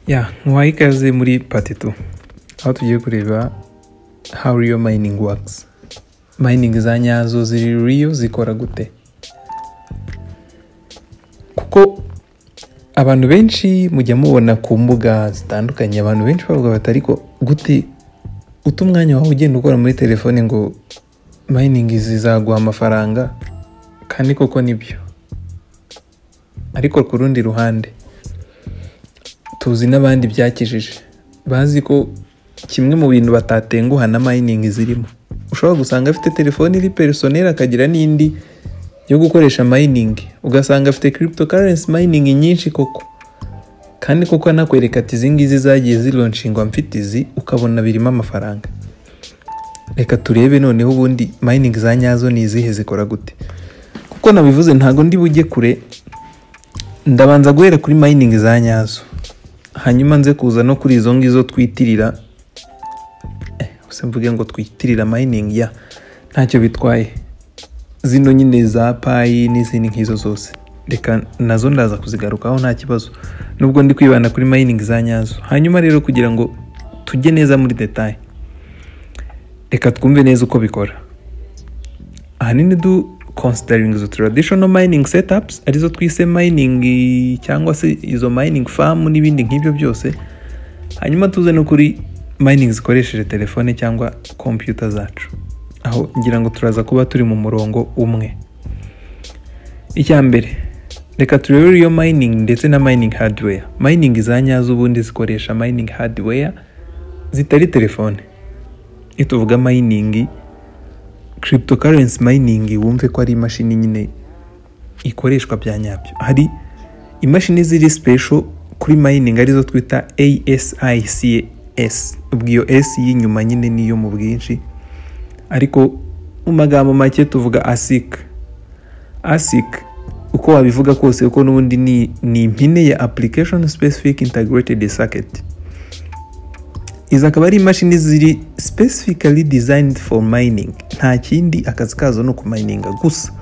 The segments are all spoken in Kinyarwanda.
Nk'uwaha ikaze muri part 2 aho tugiye kureba how real mining works. Mining za nyazo ziri real zikora gute? Kuko abantu benshi mujya mubona ku mbuga zitandukanye, abantu benshi bavuga batari ko gute utumwanya wawe ugenda ukora muri telefone ngo mining zizaguha amafaranga, kandi koko nibyo. Ariko ku rundi ruhande tuzi n'abandi byakijije bazi ko kimwe mu bintu batatenguha na mining zirimo. Ushobora gusanga afite telefone iri personnel akagira n'indi yo gukoresha mining, ugasanga afite cryptocurrency mining nyinshi koko, kandi koko anakwereka ati izingizi zagiye zilaunchingwa mfitizi, ukabona birimo amafaranga. Reka turebe noneho ubundi mining za nyazo ni izihe, zikora gute. Kuko nabivuze ntago ndi bujye kure, ndabanza guhera kuri mining za nyazo, hanyuma nze kuza no kuri izo ngizo twitirira mvuge ngo twitirira mining ntacyo bitwaye, zino nyine za Pi n'izindi nk'izo zose reka nazo ndaza kuzigarukaho nta kibazo, nubwo ndi kwibana kuri mining za nyazo. Hanyuma rero kugira ngo tujye neza muri detail, reka twumve neza uko bikora. Ahanini considering the traditional mining setups arizo twise mining cyangwa se izo mining farm n'ibindi nk'ibyo byose, hanyuma tuze no kuri mining zikoresheje telefone cyangwa computer zacu, aho ngira ngo turaza kuba turi mu murongo umwe. Icyambere reka turebe iyo mining ndetse na mining hardware. Mining za nyazo ubundi zikoresha mining hardware zitari telefone. Ituvuga mining cryptocurrency mining, wumve ko ari imashini nyine ikoreshwa bya nyabyo. Hari imashini ziri special kuri mining arizo twita ASICs, ubwo S y'inyuma nyine niyo mu bwinshi, ariko mu magambo make tuvuga ASIC. ASIC uko wabivuga kose uko n'ubundi ni impine ya application specific integrated circuit. Iza akaba ari imashini ziri specifically designed for mining, nta kindi akazi kazo no kumininga gusa.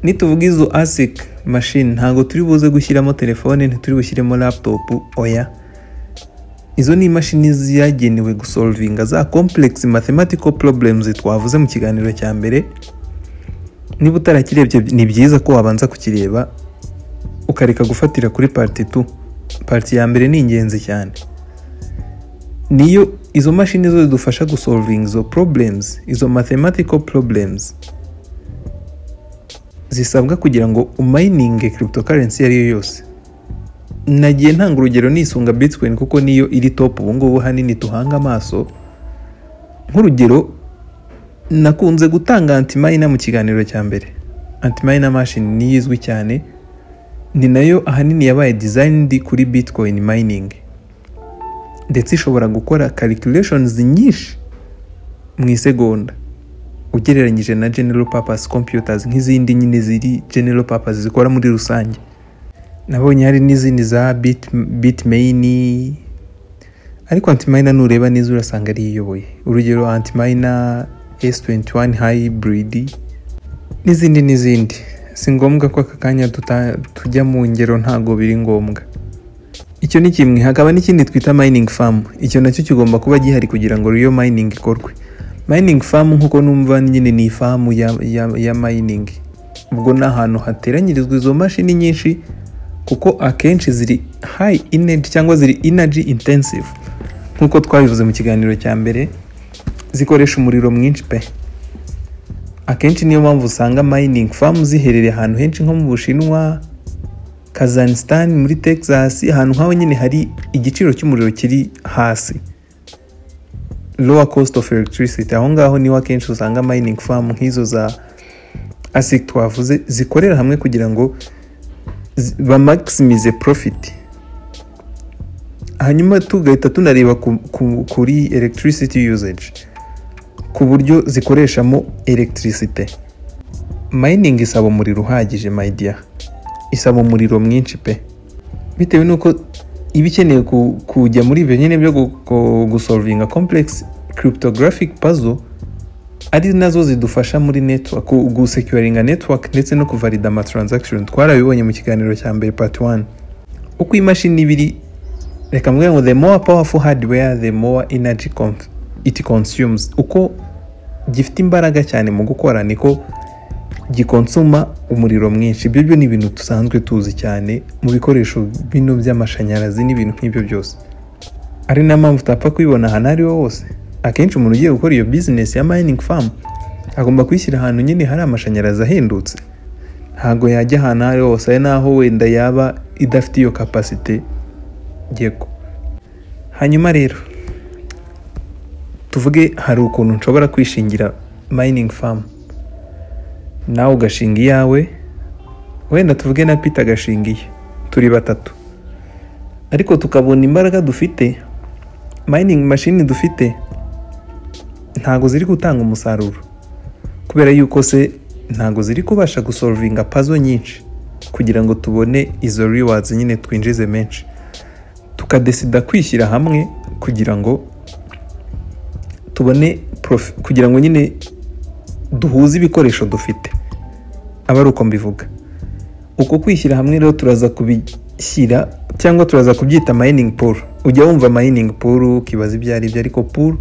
Nituvuga izo ASIC machine ntago turi buze gushyiramo telefone, ntituri bushyiremo laptop, oya. Izo ni imashini zagenewe gusolvinga za complex mathematical problems twavuze mu kiganiro cya mbere. Niba utarakirebye ni byiza ko wabanza kukireba ukareka gufatira kuri part 2. Part ya mbere ni ingenzi cyane. Niyo izo mashini zo zidufasha gusolving izo problems, izo mathematical problems zisabwa kugira ngo umining cryptocurrency ariyo yose. Nagiye ntanga urugero nisunga Bitcoin kuko niyo iri top ubu ngubu hanini tuhanga amaso. Nk'urugero nakunze gutanga antiminer mu kiganiro cya mbere. Antiminer machine ni izwi cyane, ni nayo ahanini yabaye designed kuri Bitcoin mining, ndetse ishobora gukora calculations nyinshi mu isegonda ugereranyije na general purpose computers nk'izindi nyine ziri general purpose zikora muri rusange. Nabonye hari n'izindi za Bitmain, ariko antiminer nureba neza urasanga ari iyoboye. Urugero antiminer S21 hybrid n'izindi. Si ngombwa ko aka kanya tujya mu ngero, ntago biri ngombwa. Icyo ni kimwe. Hakaba n'ikindi twita mining farm. Icyo nacyo kigomba kuba gihari kugira ngo real mining ikorwe. Mining farm nkuko numva nyine ni farm ya mining. Ubwo n'ahantu hateranyirizwa izo mashini nyinshi, kuko akenshi ziri high energy cyangwa ziri energy intensive. Nkuko twabivuze mu kiganiro cya mbere, zikoresha umuriro mwinshi pe. Akenshi niyo mpamvu usanga mining farm ziherereye ahantu henshi nko mu Bushinwa, Kazakhstan, muri Texas, ahantu nk'aho nyine hari igiciro cy'umuriro kiri hasi, lower cost of electricity. Aho ngaho niho akenshi usanga mining farm nk'izo za ASIC twavuze zikorera hamwe kugira ngo ba maximize profit. Hanyuma tugahita tunareba kuri electricity usage, ku buryo zikoreshamo electricity. Mining isaba umuriro uhagije my dear, isaba umuriro mwinshi pe, bitewe nuko ibikeneye kujya muri ibyo nyine byo gusolvinga complex cryptographic puzzle, ari nazo zidufasha muri network, gusecuringa network ndetse no kuvalida ama transaction. Twarabibonye mu kiganiro cya mbere part 1 uko imashini ibiri reka mvuge ngo the more powerful hardware the more energy it consumes. Uko gifite imbaraga cyane mu gukora niko gikonsuma umuriro mwinshi. Ibyo ni ibintu dusanzwe tuzi cyane mu bikoresho bino by'amashanyarazi n'ibintu nk'ibyo byose, ari na mpamvu utapfa kubibona ahantu ari hose. Akenshi umuntu ugiye gukora iyo business ya mining farm agomba kwishyira ahantu nyine hari amashanyarazi ahendutse, ntago yajya ahantu ari hose, ari naho wenda yaba idafite iyo capacity yego. Hanyuma rero tuvuge hari ukuntu nshobora kwishingira mining farm, nawe ugashinga iyawe, wenda tuvuge na Peter agashingiye, turi batatu, ariko tukabona imbaraga dufite, mining machine dufite ntago ziri gutanga umusaruro, kubera yuko se ntago ziri kubasha gusolvinga puzzle nyinshi kugira ngo tubone izo rewards nyine twinjize menshi. Tukadesida kwishyira hamwe kugira ngo tubone kugira ngo nyine duhuze ibikoresho dufite, aba ari uko mbivuga. Uko kwishyira hamwe rero turaza kubishyira cyangwa turaza kubyita mining pool. Ujya wumva mining pool ukibaza ibyo ari byo, ariko pool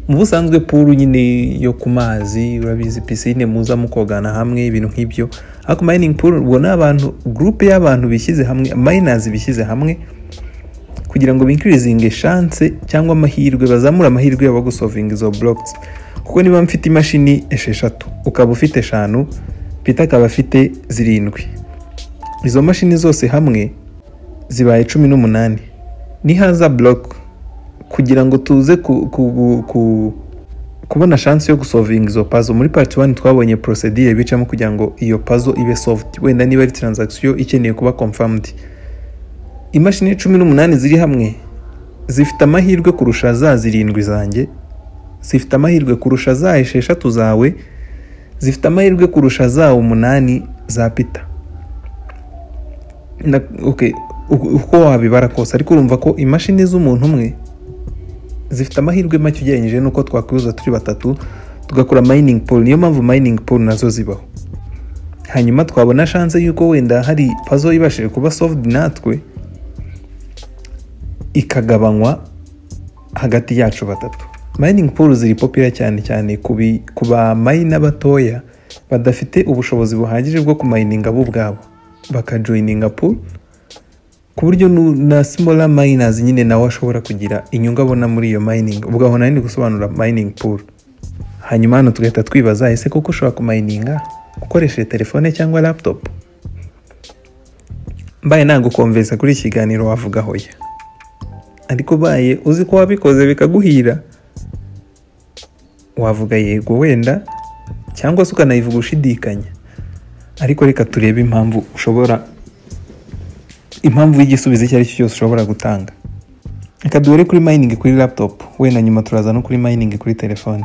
mu busanzwe pool nyine yo ku mazi, urabizi piscine muza mukogana hamwe ibintu nk'ibyo. Ariko mining pool ubona abantu group y'abantu bishyize hamwe, miners bishyize hamwe kugira ngo binkirizinge chance cyangwa amahirwe, bazamura amahirwe yabo gusolvinga izo blocks. Kuko niba mfite imashini 6 ukaba ufite 5, Peter akaba afite 7, izo mashini zose hamwe zibaye 18. Nihaza block kugira ngo tuze kubona chance yo gusolvinga izo puzzle. Muri part 1 twabonye procedure bicamo kugira ngo iyo puzzle ibe solved, wenda niba ari transaction ikeneye kuba confirmed. Imashini 18 ziri hamwe zifite amahirwe kurusha za 7 zanjye, zifite amahirwe kurusha za 6 zawe, zifite amahirwe kurusha za 8 za Peter. Okay, uko wabibara kose, ariko urumva ko imashini z'umuntu umwe zifite amahirwe make ugereranyije nuko twakwihuza turi batatu tugakora mining pool. Niyo mpamvu mining pool nazo zibaho. Hanyuma twabona chance yuko wenda hari puzzle ibashije kuba solved natwe ikagabanywa hagati yacu batatu. Mining pool ziri popular cyane kuba miner batoya badafite ubushobozi buhagije bwo kumininga bo ubwabo, bakajoininga pool ku buryo na smaller miners nyine nawe ashobora kugira inyungu abona muri iyo mining. Ubwo nari gusobanura mining pool. Hanyuma hano tugahita twibaza, ese koko ushobora kumininga ukoresheje telefone cyangwa laptop? Mbaye ntago konversa kuri ikiganiro wavuga hoya, ariko baye uzi ko wabikoze bikaguhira wavuga yego wenda, cyangwa se ukanayivuga ushidikanya. Ariko reka turebe impamvu y'igisubizo icyo ari cyo cyose ushobora gutanga. Reka duhere kuri mining kuri laptop, wenda nyuma turaza no kuri mining kuri telefone.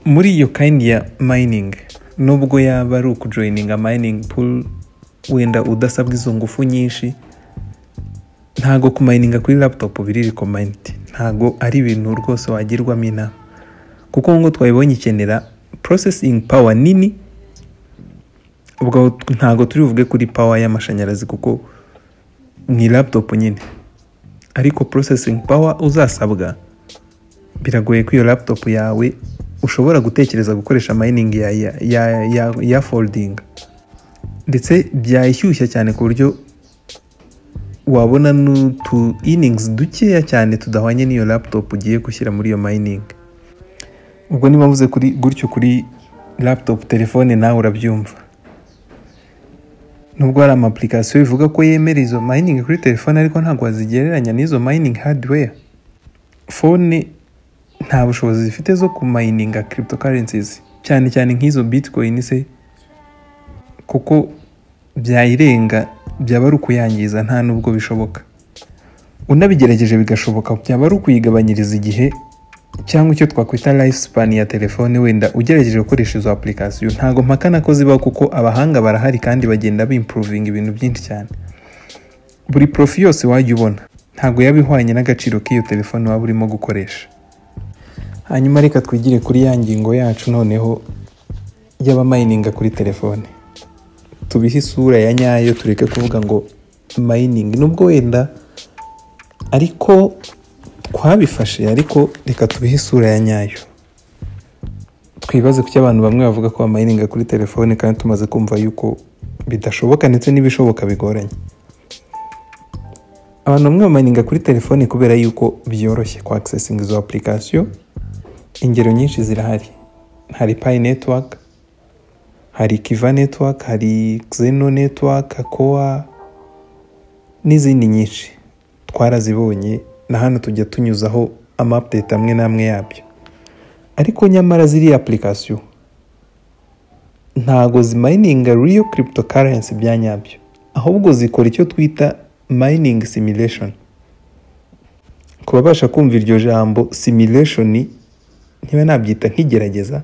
Muri iyo kind ya mining, nubwo yaba ari ukujoininga mining pool wenda udasabwa izo ngufu nyinshi, ntago kumininga kuri laptop biri recommended, ntago ari ibintu rwose wagirwamo inama, kuko ngo twabibonye ikenera processing power nini. Ubwo ntago turi buvuge kuri power y'amashanyarazi kuko ni laptop nyine, ariko processing power uzasabwa biragoye ko iyo laptop yawe ushobora gutekereza gukoresha mining ya folding, ndetse byayishyushya cyane ku buryo wabona n'utu innings dukeya cyane tudahwanye n'iyo laptop ugiye gushyira muri iyo mining. Ubwo niba mvuze kuri gutyo kuri laptop, telefone nawe urabyumva. Nubwo hari application ivuga ko yemera izo mining kuri telefone, ariko ntabwo wazigereranya n'izo mining hardware. Phone nta bushobozi zifite zo kumininga cryptocurrencies, cyane nk'izo bitcoin se, kuko byayirenga byaba ari ukuyangiza, nta nubwo bishoboka. Unabigerageje bigashoboka byaba ari ukuyigabanyiriza igihe cyangwa icyo twakwita lifespan ya telefone. Wenda ugerageje gukoresha izo application, ntago mpakana ko zibaho kuko abahanga barahari kandi bagenda bimproving ibintu byinshi cyane. Buri profit yose wajya ubona ntago yabihwanye n'agaciro k'iyo telefone waba urimo gukoresha. Hanyuma reka twigire kuri ya ngingo yacu noneho y'aba mininga kuri telefone, tubihe isura ya nyayo, tureke kuvuga ngo mining. Nubwo wenda ariko twabifashe, ariko reka tubihe isura ya nyayo. Twibaze kuki abantu bamwe bavuga ko bamayininga kuri telefone kandi tumaze kumva yuko bidashoboka ndetse n'ibishoboka bigoranye. Abantu bamwe bamayininga kuri telefone kubera yuko byoroshye ku accessing izo application. Ingero nyinshi zirahari. Hari Pi Network, hari Kiva Network, hari Xeno Network, Akoa n'izindi nyinshi twarazibonye, na hano tujya tunyuzaho ama-update amwe n'amwe yabyo. Ariko nyamara ziri application ntago zimayininga real cryptocurrency bya nyabyo, ahubwo zikora icyo twita mining simulation. Kubabasha kumva iryo jambo simulation, niba nabyita nk'igerageza,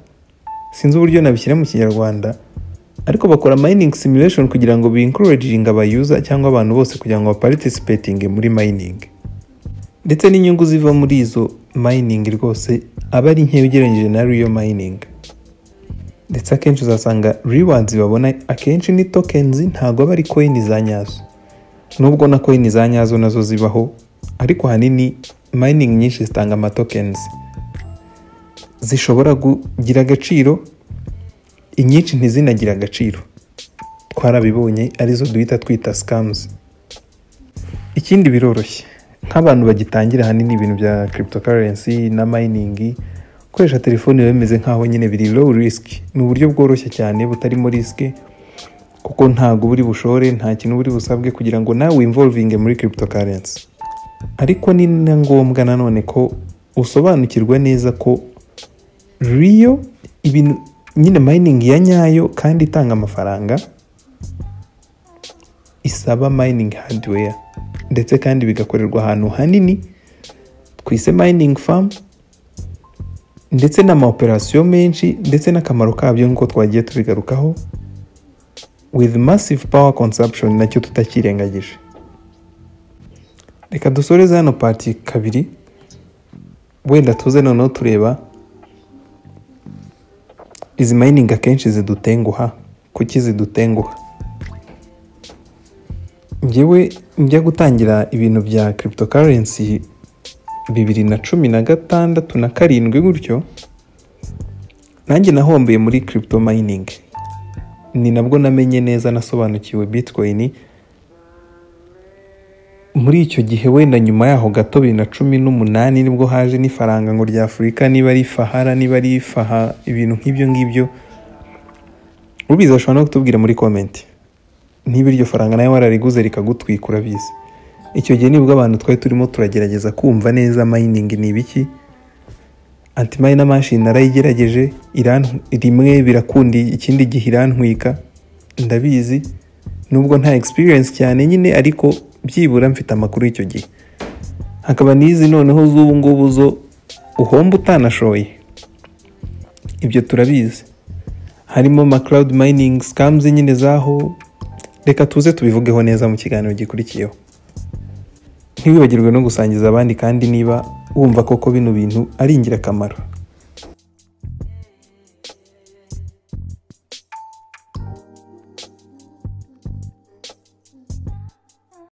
sinzi uburyo nabishyira mu Kinyarwanda, ariko bakora mining simulation kugira ngo bi-encouraging aba-user cyangwa abantu bose kugira ngo ba-participating muri mining. Ndetse n'inyungu ziva muri izo mining rwose aba ari nke ugereranyije na real mining. Ndetse akenshi uzasanga rewards babona akenshi ni tokens, ntago aba ari coin za nyazo. Nubwo na coin za nyazo nazo zibaho, ariko hanini mining nyinshi zitanga ama tokens. Zishobora kugira agaciro, inyinshi ntizinagira agaciro. Twarabibonye arizo duhita twita scams. Ikindi biroroshye, nk'abantu bagitangira hanini ibintu bya cryptocurrency na mining, ukoresha telefone bemeze nkaho nyine biri low risk. Ni uburyo bworoshye cyane butarimo risk, kuko ntago buri bushore, nta kintu buri busabwe kugira ngo nawe involving muri cryptocurrency. Ariko ni ngombwa nanone ko usobanukirwa neza ko real ibintu nyine mining ya nyayo kandi itanga amafaranga isaba mining hardware, ndetse kandi bigakorerwa ahantu hanini twise mining farm, ndetse n'ama operation menshi, ndetse n'akamaro kabyo nk'uko twagiye tubigarukaho, with massive power consumption nacyo tutakirengagije. Reka dusoreze hano party kabiri, wenda tuze noneho tureba izi mining akenshi zidutenguha. Kuki zidutenguha? Njyewe njya gutangira ibintu bya cryptocurrency 2016 na 7 gutyo, nanjye nahombeye muri crypto mining. Ni nabwo namenye neza, nasobanukiwe Bitcoin. Muri icyo gihe wenda nyuma yaho gato 2018 nibwo haje n'ifaranga ngo rya Afurika, niba ari Fahara, niba ari Faha, ibintu nk'ibyo ngibyo. Ubiza ushobora no kutubwira muri comment niba iryo faranga nawe warariguze rikagutwikura bize. Icyo gihe nibwo abantu twari turimo turagerageza kumva neza mining ni ibiki. Anti-miner machine narayigerageje, rimwe birakundi, ikindi gihe irantwika. Ndabizi nubwo nta experience cyane nyine, ariko byibura mfite amakuru y'icyo gihe. Hakaba nizi noneho z'ubu ngubu zo uhomba utanashoye. Ibyo turabizi. Harimo ma cloud mining scams nyine zaho. Reka tuze tubivugeho neza mu kiganiro gikurikiyeho. Ntiwibagirwe no gusangiza abandi, kandi niba wumva koko bino bintu ari ingirakamaro.